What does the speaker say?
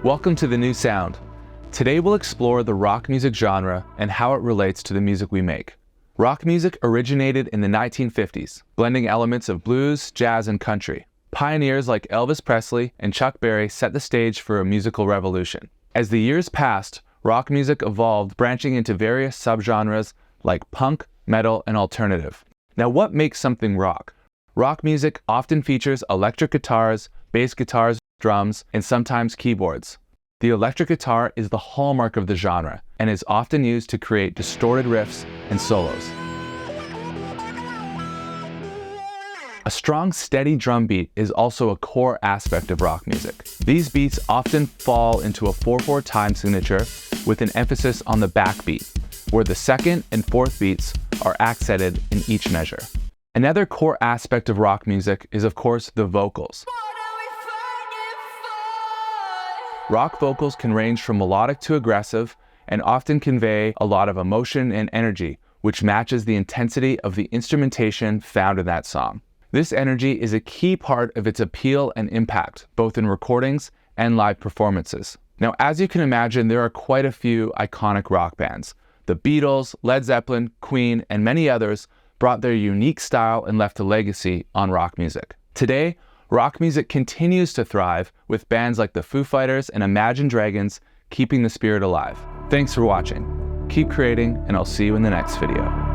Welcome to The New Sound. Today we'll explore the rock music genre and how it relates to the music we make. Rock music originated in the 1950s, blending elements of blues, jazz, and country. Pioneers like Elvis Presley and Chuck Berry set the stage for a musical revolution. As the years passed, rock music evolved, branching into various subgenres like punk, metal, and alternative. Now, what makes something rock? Rock music often features electric guitars, bass guitars, drums, and sometimes keyboards. The electric guitar is the hallmark of the genre and is often used to create distorted riffs and solos. A strong, steady drum beat is also a core aspect of rock music. These beats often fall into a 4/4 time signature with an emphasis on the backbeat, where the second and fourth beats are accented in each measure. Another core aspect of rock music is, of course, the vocals. Rock vocals can range from melodic to aggressive and often convey a lot of emotion and energy, which matches the intensity of the instrumentation found in that song. This energy is a key part of its appeal and impact, both in recordings and live performances. Now, as you can imagine, there are quite a few iconic rock bands. The Beatles, Led Zeppelin, Queen, and many others brought their unique style and left a legacy on rock music. Today, rock music continues to thrive with bands like the Foo Fighters and Imagine Dragons keeping the spirit alive. Thanks for watching. Keep creating, and I'll see you in the next video.